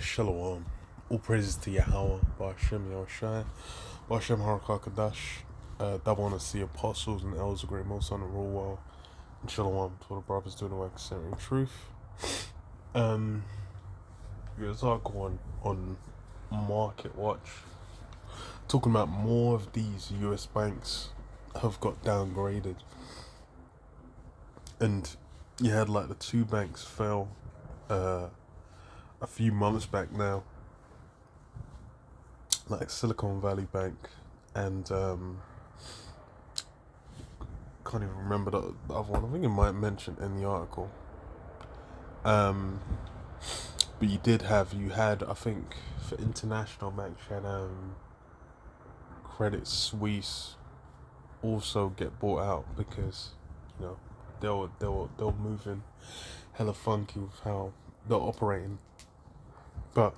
Shalom. All praises to Yahweh, Ba'ashem Yahushai, Ba'ashem Harakakadash. Double honors to the apostles and elders of great most on the rule well. And Shalom to all the brothers doing the work of centering truth. There's an article on Market Watch talking about more of these US banks have got downgraded. And you had like the two banks fell a few months back now, like Silicon Valley Bank and can't even remember the other one. I think it might mention in the article. But you had I think for international banks you had Credit Suisse also get bought out because they were moving hella funky with how they're operating. But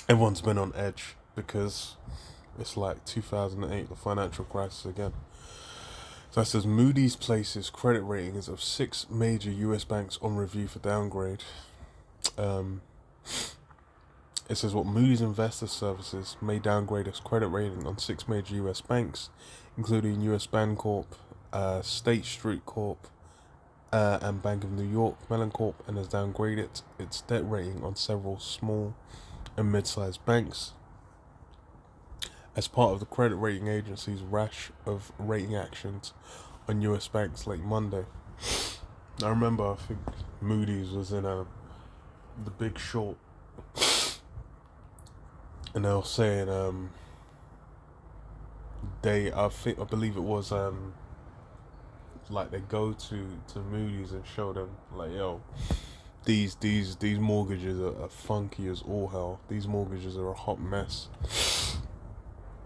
everyone's been on edge because it's like 2008, the financial crisis again. So it says Moody's places credit ratings of 6 major US banks on review for downgrade. It says what Moody's Investor Services may downgrade its credit rating on 6 major US banks, including US Bancorp, State Street Corp, and Bank of New York Mellon Corp, and has downgraded its debt rating on several small and mid-sized banks as part of the credit rating agency's rash of rating actions on US banks late Monday. I remember, I think Moody's was in The Big Short, and they were saying I believe it was like they go to Moody's and show them like, yo, these mortgages are funky as all hell. These mortgages are a hot mess.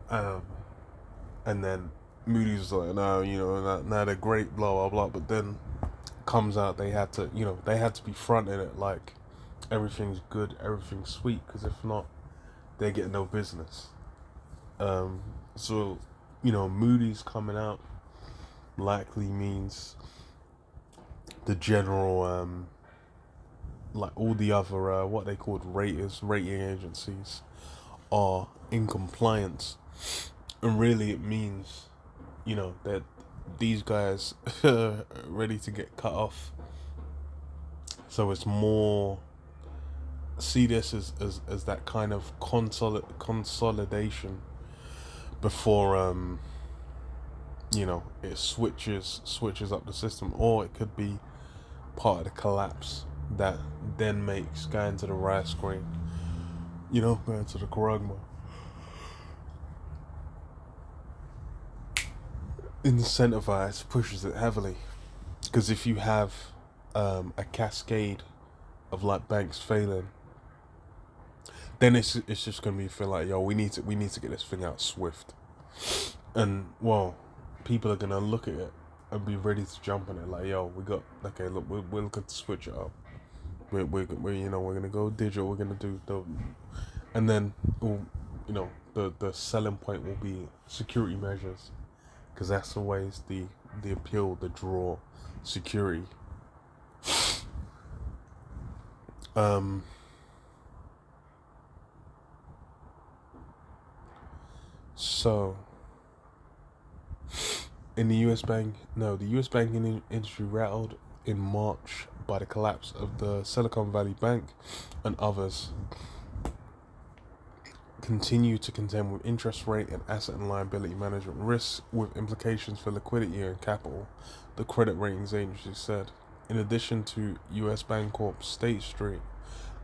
And then Moody's was like, no, now they're great, blah blah blah. But then comes out they had to be fronting it like everything's good, everything's sweet, because if not, they get no business. So Moody's coming out likely means the general like all the other what they called rating agencies are in compliance, and really it means that these guys are ready to get cut off. So it's more, see this as that kind of consolidation before it switches up the system, or it could be part of the collapse that then makes going to the rice screen, going to the Karagma, incentivized, pushes it heavily. Because if you have a cascade of like banks failing, then it's just gonna be feel like, yo, we need to get this thing out swift, and well, people are gonna look at it and be ready to jump on it. Like, yo, we're looking to switch it up. We're gonna go digital. We're gonna do and then the selling point will be security measures, because that's always the appeal, the draw, security. So the US banking industry rattled in March by the collapse of the Silicon Valley Bank and others continue to contend with interest rate and asset and liability management risks with implications for liquidity and capital, the credit ratings agency said. In addition to US Bancorp, State Street,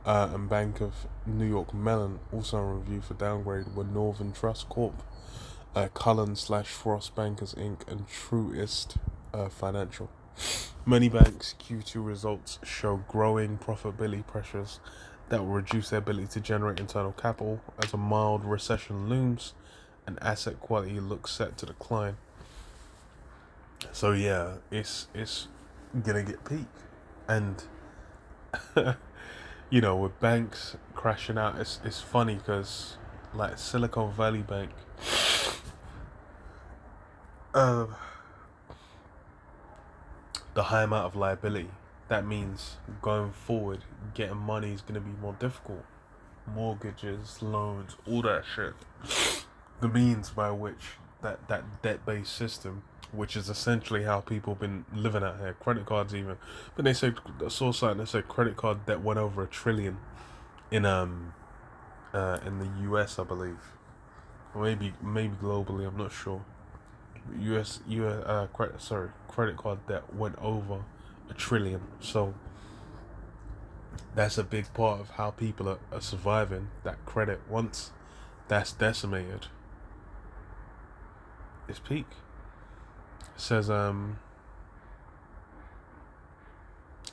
and Bank of New York Mellon, also on review for downgrade were Northern Trust Corp, Cullen/Frost Bankers Inc., and Truist Financial. Many banks' Q2 results show growing profitability pressures that will reduce their ability to generate internal capital as a mild recession looms and asset quality looks set to decline. So yeah, it's gonna get peak, and with banks crashing out, it's funny because like Silicon Valley Bank, the high amount of liability that means going forward, getting money is going to be more difficult. Mortgages, loans, all that shit. The means by which that debt-based system, which is essentially how people have been living out here, credit cards even. But they said, I saw something that said credit card debt went over $1 trillion in the US, I believe, or maybe globally, I'm not sure. Credit card debt went over $1 trillion. So that's a big part of how people are surviving. That credit, once that's decimated, it's peak. It says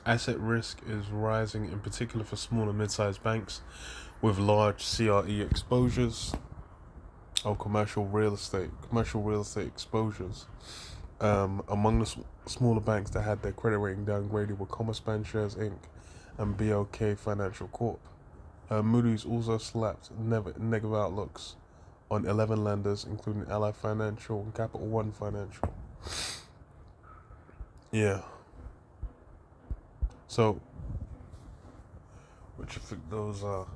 asset risk is rising, in particular for small and mid-sized banks with large CRE exposures or commercial real estate exposures. Among the smaller banks that had their credit rating downgraded were Commerce Bancshares Inc. and BOK Financial Corp. Moody's also slapped negative outlooks on 11 lenders, including Ally Financial and Capital One Financial. Yeah. So, what you think those are?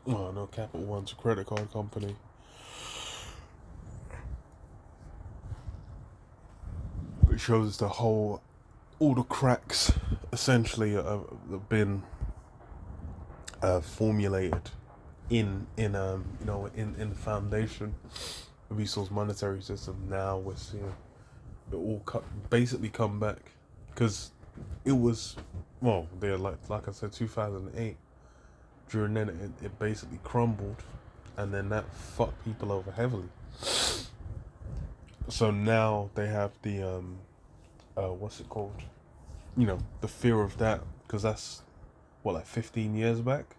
Oh no, Capital One's a credit card company. It shows all the cracks essentially have been formulated in the foundation of ESOL's monetary system. Now we're seeing it all basically come back, because it was, well, they're like I said, 2008. During then it basically crumbled, and then that fucked people over heavily. So now they have the what's it called? The fear of that, because that's what, like 15 years back.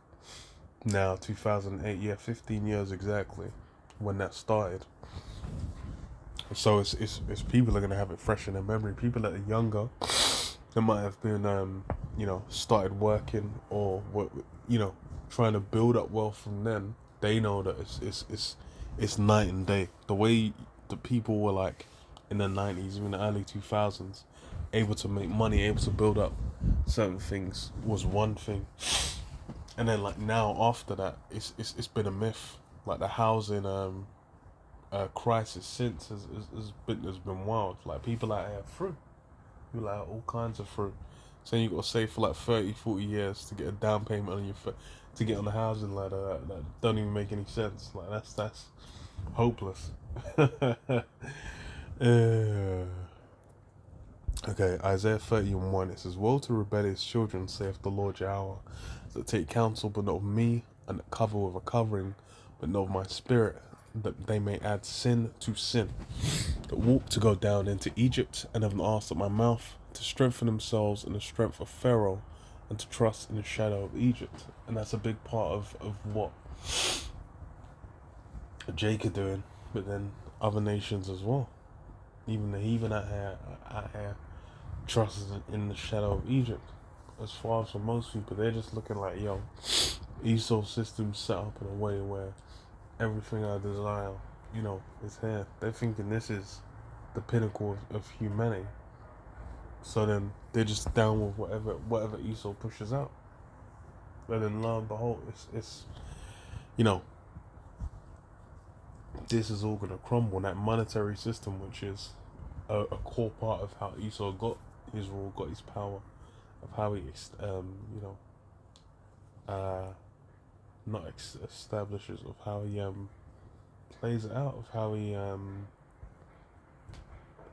Now 2008, yeah, 15 years exactly when that started. So it's people are gonna have it fresh in their memory. People that are younger, that might have been started working, or trying to build up wealth from then. They know that it's night and day. The way the people were like in the 90s, even the early 2000s, able to make money, able to build up certain things was one thing. And then like now after that, it's been a myth. Like the housing crisis since has been wild. Like people out here fruit. You like all kinds of fruit. Saying you got to save for like 30, 40 years to get a down payment on to get on the housing ladder. That don't even make any sense. Like that's hopeless. Okay, Isaiah 30:1, it says, "Woe to rebellious children, saith the Lord Yahweh, that take counsel but not of me, and that cover with a covering but not of my spirit, that they may add sin to sin, that walk to go down into Egypt, and have not asked at my mouth, to strengthen themselves in the strength of Pharaoh, and to trust in the shadow of Egypt." And that's a big part of what Jacob doing, but then other nations as well. Even the heathen out here trusts in the shadow of Egypt. As far as for most people, they're just looking like, yo, Esau system set up in a way where everything I desire, is here. They're thinking this is the pinnacle of humanity. So then they're just down with whatever Esau pushes out. But then lo and behold, it's this is all gonna crumble. And that monetary system, which is a core part of how Esau got his rule, got his power, of how he establishes, of how he plays it out, of how he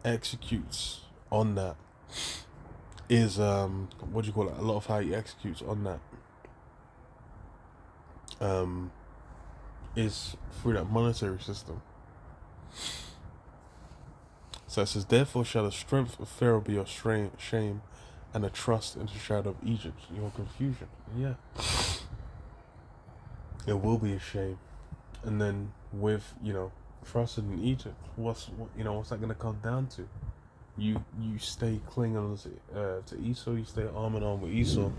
executes on that, is a lot of how he executes on that is through that monetary system. So it says, "Therefore shall the strength of Pharaoh be your shame, and the trust in the shadow of Egypt your confusion." Yeah, it will be a shame. And then with trusting in Egypt, what's that gonna come down to? You stay clinging to Esau, you stay arm in arm with Esau.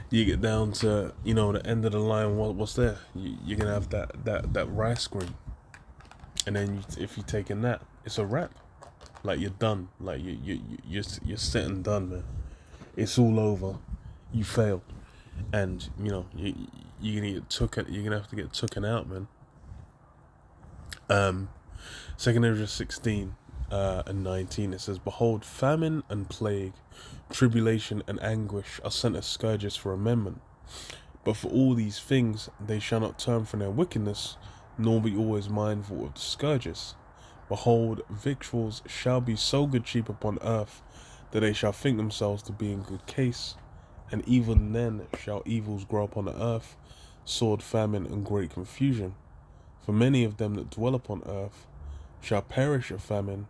You get down to the end of the line. What's there? You're gonna have that rice grain, and then if you're taking that, it's a wrap. Like you're done. Like you're set and done, man. it's all over. You failed, and you're gonna get took. You're gonna have to get taken out, man. 2 Ezra 16 and 19, it says, "Behold, famine and plague, tribulation and anguish are sent as scourges for amendment. But for all these things they shall not turn from their wickedness, nor be always mindful of the scourges. Behold, victuals shall be so good cheap upon earth, that they shall think themselves to be in good case. And even then shall evils grow upon the earth, sword, famine, and great confusion. For many of them that dwell upon earth shall perish of famine,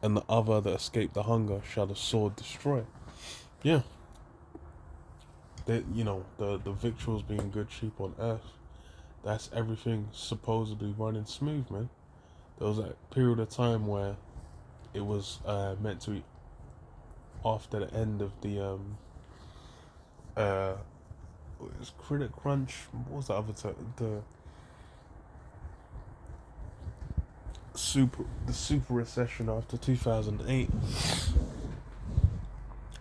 and the other that escape the hunger shall the sword destroy." Yeah. The victuals being good cheap on earth, that's everything supposedly running smooth, man. There was a period of time where it was meant to be after the end of the it's Credit Crunch. What was the other the super recession after 2008,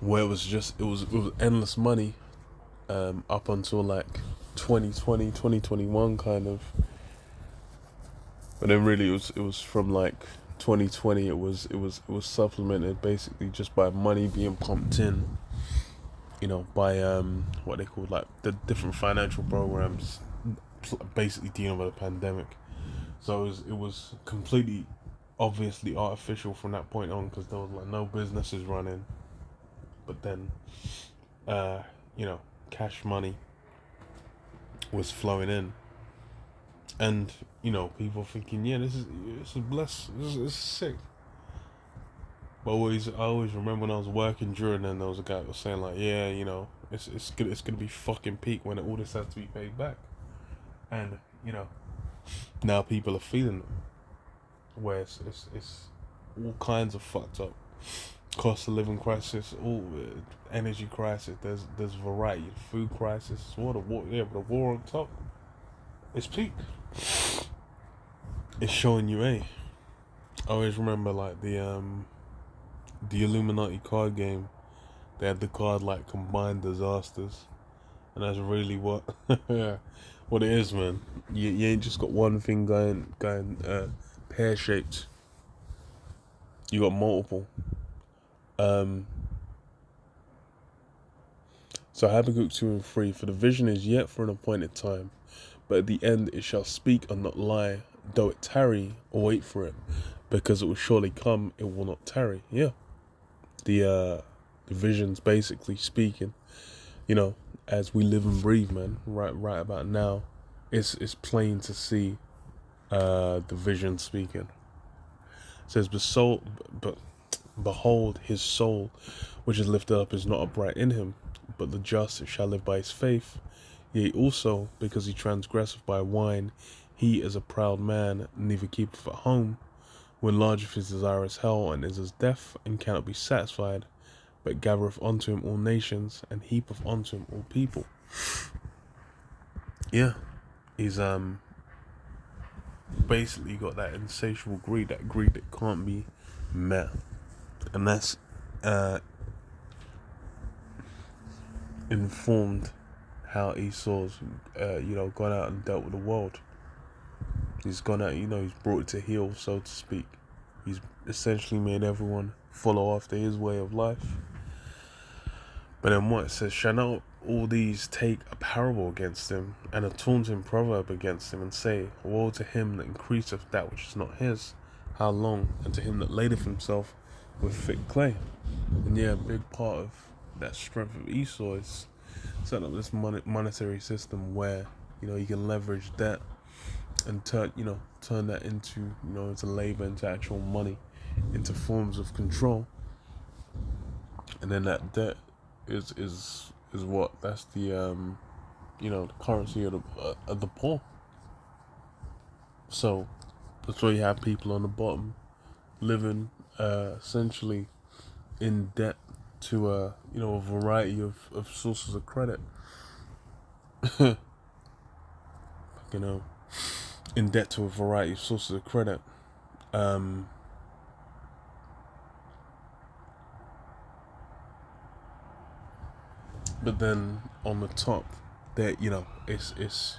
where it was endless money up until like 2020, 2021 kind of. But then really it was from like 2020, it was supplemented basically just by money being pumped in, by what they call like the different financial programs basically dealing with a pandemic. So it was completely obviously artificial from that point on, because there was like no businesses running. But then cash money was flowing in, and people thinking, yeah, this is blessed, this is sick. But I always remember when I was working during then, there was a guy that was saying like, yeah, it's gonna be fucking peak when all this has to be paid back. And now people are feeling it, where it's all kinds of fucked up. Cost of living crisis, all energy crisis. There's variety, food crisis, but the war on top. It's peak. It's showing you, I always remember like the Illuminati card game. They had the card like combined disasters, and that's really what what it is, man. You ain't just got one thing going pear shaped. You got multiple. So Habakkuk 2 and 3, "For the vision is yet for an appointed time, but at the end it shall speak and not lie. Though it tarry, wait for it, because it will surely come, it will not tarry." Yeah. The vision's basically speaking, as we live and breathe, man. Right about now, it's plain to see the vision speaking. It says, but behold, his soul, which is lifted up, is not upright in him, but the just shall live by his faith. Yea, also, because he transgresseth by wine, he is a proud man, neither keepeth at home. When enlargeth his desire is hell, and is as death, and cannot be satisfied, but gathereth unto him all nations, and heapeth unto him all people. Yeah, he's basically got that insatiable greed, that can't be met, and that's informed how Esau's gone out and dealt with the world. He's gone out, he's brought it to heel, so to speak. He's essentially made everyone follow after his way of life. But then what it says, "Shall not all these take a parable against him, and a taunting proverb against him, and say, Woe to him that increaseth that which is not his, how long? And to him that ladeth himself with thick clay." And yeah, a big part of that strength of Esau is setting up this monetary system where you can leverage debt and turn that into into labor, into actual money, into forms of control. And then that debt is what, that's the the currency of the poor. So that's why you have people on the bottom living essentially in debt to a variety of sources of credit. In debt to a variety of sources of credit. But then on the top, there, it's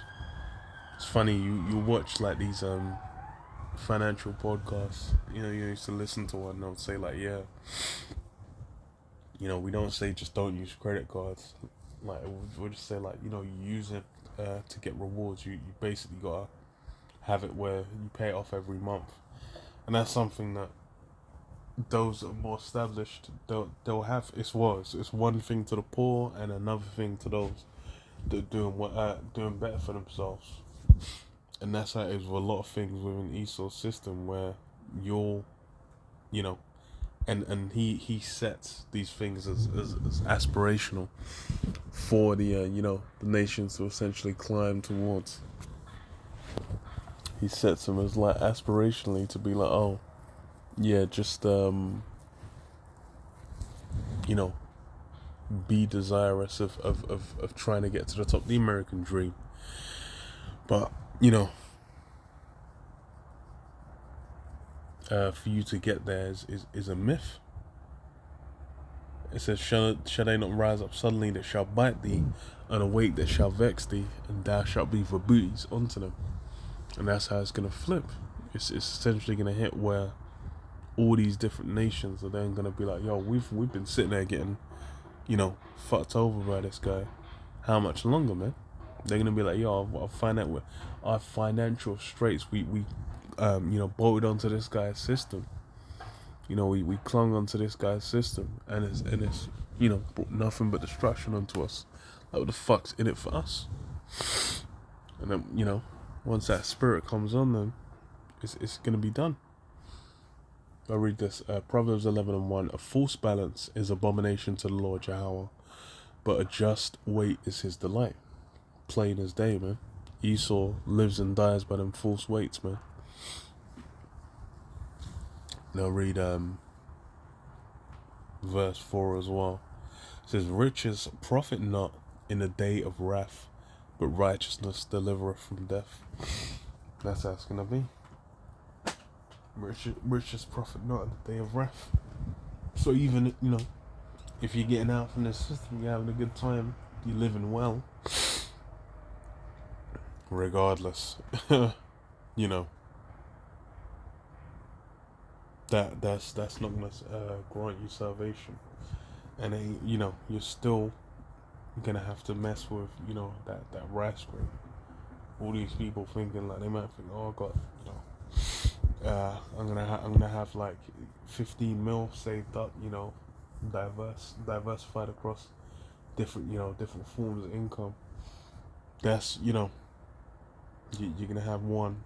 funny. You watch like these financial podcasts. You used to listen to one. And they'll say like, yeah, we don't say just don't use credit cards. Like we'll just say like, you use it to get rewards. You basically gotta have it where you pay it off every month, and that's something that those that are more established, they'll have. It's one thing to the poor and another thing to those that are doing better for themselves. And that's how it is with a lot of things within Esau's system, where you're, you know, and he sets these things as aspirational for the nations to essentially climb towards. He sets them as like aspirationally to be like, oh yeah, just be desirous of trying to get to the top, the American dream. But for you to get there is a myth. It says, shall they not rise up suddenly that shall bite thee, and awake that shall vex thee, and thou shalt be for booties unto them. And that's how it's going to flip. It's essentially going to hit where all these different nations are then going to be like, yo, we've been sitting there getting, fucked over by this guy. How much longer, man? They're going to be like, yo, I'll find out with our financial straits. We bolted onto this guy's system. We clung onto this guy's system, and it's brought nothing but destruction onto us. Like, what the fuck's in it for us? And then, once that spirit comes on them, it's gonna be done. I read this, Proverbs 11:1. A false balance is abomination to the Lord Yahweh, but a just weight is his delight. Plain as day, man. Esau lives and dies by them false weights, man. Now read verse 4 as well. It says, riches profit not in the day of wrath, but righteousness delivereth from death. That's how it's gonna be. Riches profit not in the day of wrath. So even if you're getting out from this system, you're having a good time, you're living well, regardless, that's not gonna grant you salvation, and then you're still gonna have to mess with that rice grain. All these people thinking like, they might think, oh, I got I'm gonna have like 15 mil saved up, diversified across different forms of income. That's you're gonna have one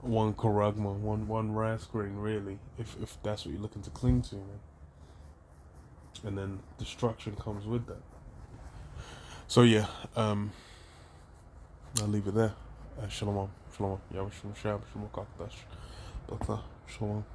one charagma, one rice grain, really, if that's what you're looking to cling to, man. And then destruction comes with that. So yeah, I'll leave it there. Shalom, shalom. Yahweh shalom, shalom, shalom, shalom.